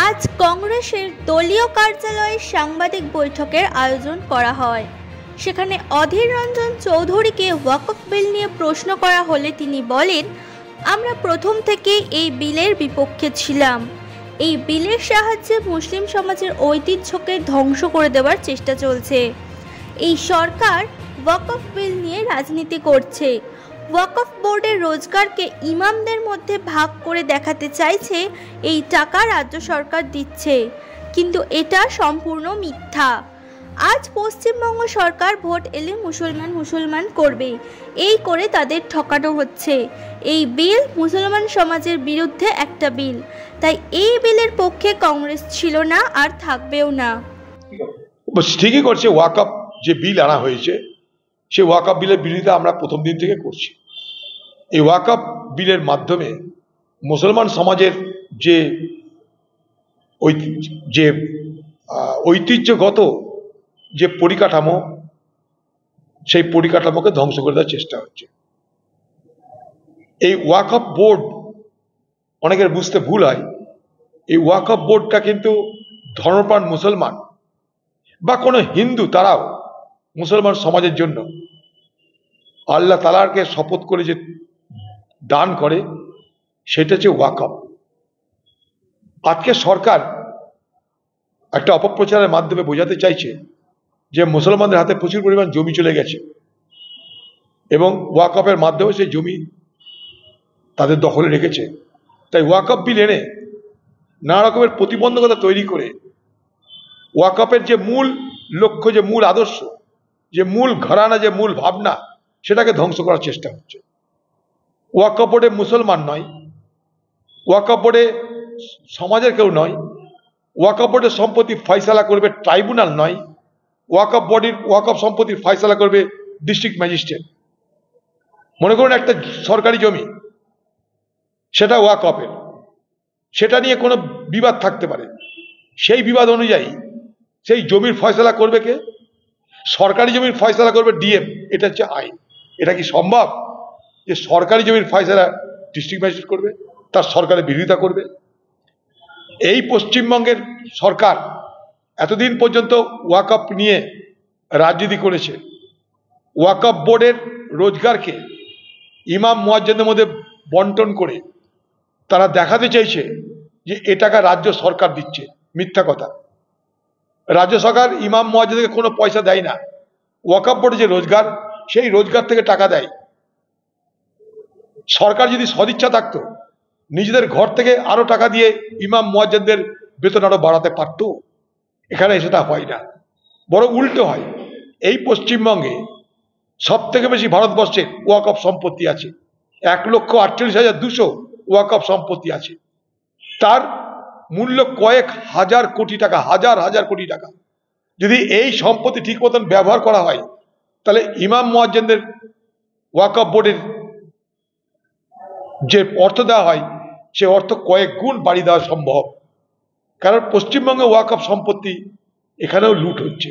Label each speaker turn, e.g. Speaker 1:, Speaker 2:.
Speaker 1: আজ কংগ্রেসের দলীয় কার্যালয়ে সাংবাদিক বৈঠকের আয়োজন করা হয়। সেখানে অধীর রঞ্জন চৌধুরীকে ওয়াকফ বিল নিয়ে প্রশ্ন করা হলে তিনি বলেন, আমরা প্রথম থেকেই এই বিলের বিপক্ষে ছিলাম। এই বিলের সাহায্যে মুসলিম সমাজের ঐতিহ্যকে ধ্বংস করে দেওয়ার চেষ্টা চলছে। এই সরকার ওয়াকফ বিল নিয়ে রাজনীতি করছে। ওয়াকফ বোর্ডের রোজগারকে ইমামদের মধ্যে ভাগ করে দেখাতে চাইছে এই টাকা রাজ্য সরকার দিচ্ছে, কিন্তু এটা সম্পূর্ণ মিথ্যা। আজ পশ্চিমবঙ্গ সরকার ভোট এলে মুসলমান করবে, এই করে তাদের ঠকানো হচ্ছে। এই বিল মুসলমান সমাজের বিরুদ্ধে একটা বিল, তাই এই বিলের পক্ষে কংগ্রেস ছিল না আর থাকবেও না।
Speaker 2: ঠিকই করছে। ওয়াকফ যে বিল আনা হয়েছে সেই ওয়াকফ বিলের বিরোধিতা আমরা প্রথম দিন থেকে করছি। এই ওয়াকফ বিলের মাধ্যমে মুসলমান সমাজের যে ঐতিহ্যগত যে পরিকাঠামো, সেই পরিকাঠামোকে ধ্বংস করে দেওয়ার চেষ্টা হচ্ছে। এই ওয়াকফ বোর্ড, অনেকের বুঝতে ভুল হয়, এই ওয়াকফ বোর্ডটা কিন্তু ধর্মপ্রাণ মুসলমান বা কোনো হিন্দু, তারাও মুসলমান সমাজের জন্য আল্লাহ তাআলাকে শপথ করে যে দান করে, সেটা হচ্ছে ওয়াকফ। আজকে সরকার একটা অপপ্রচারের মাধ্যমে বোঝাতে চাইছে যে মুসলমানদের হাতে প্রচুর পরিমাণ জমি চলে গেছে এবং ওয়াকফের মাধ্যমে সেই জমি তাদের দখলে রেখেছে। তাই ওয়াকফ বিল এনে নানা রকমের প্রতিবন্ধকতা তৈরি করে ওয়াকফের যে মূল লক্ষ্য, যে মূল আদর্শ, যে মূল ঘরানা, যে মূল ভাবনা, সেটাকে ধ্বংস করার চেষ্টা হচ্ছে। ওয়াকফ বোর্ডে মুসলমান নয়, ওয়াকফ বোর্ডে সমাজের কেউ নয়, ওয়াকফ বোর্ডের সম্পত্তি ফয়সালা করবে ট্রাইব্যুনাল নয়, ওয়াকফ সম্পত্তির ফয়সালা করবে ডিস্ট্রিক্ট ম্যাজিস্ট্রেট। মনে করুন একটা সরকারি জমি, সেটা ওয়াকফের, সেটা নিয়ে কোনো বিবাদ থাকতে পারে, সেই বিবাদ অনুযায়ী সেই জমির ফয়সালা করবে কে? সরকারি জমির ফয়সালা করবে ডিএম। এটা হচ্ছে আইন। এটা কি সম্ভব যে সরকারি জমির ফয়সালা ডিস্ট্রিক্ট ম্যাজিস্ট্রেট করবে, তার সরকারের বিরোধিতা করবে? এই পশ্চিমবঙ্গের সরকার এতদিন পর্যন্ত ওয়াকফ নিয়ে রাজনীতি করেছে। ওয়াকফ বোর্ডের রোজগারকে ইমাম মুয়াজ্জিনদের মধ্যে বন্টন করে তারা দেখাতে চাইছে যে এ টাকা রাজ্য সরকার দিচ্ছে। মিথ্যা কথা। রাজ্য সরকার ইমাম মুয়াজ্জিনদেরকে কোনো পয়সা দেয় না। ওয়াকফ বোর্ডের যে রোজগার, সেই রোজগার থেকে টাকা দেয়। সরকার যদি সদিচ্ছা থাকতো, নিজেদের ঘর থেকে আরো টাকা দিয়ে ইমাম মুয়াজ্জিনদের বেতন আরো বাড়াতে পারত। এখানে সেটা হয় না, বরং উল্টো হয়। এই পশ্চিমবঙ্গে সব থেকে বেশি ভারতবর্ষে ওয়াকফ সম্পত্তি আছে। 1,48,200 ওয়াকফ সম্পত্তি আছে। তার মূল্য কয়েক হাজার কোটি টাকা, হাজার কোটি টাকা। যদি এই সম্পত্তি ঠিক মতন ব্যবহার করা হয়, তাহলে ইমাম মুয়াজ্জিনদের ওয়াকফ বোর্ডের যে অর্থ দেওয়া হয়, সে অর্থ কয়েক গুণ বাড়িয়ে দেওয়া সম্ভব। কারণ পশ্চিমবঙ্গে ওয়াকফ সম্পত্তি এখানেও লুট হচ্ছে।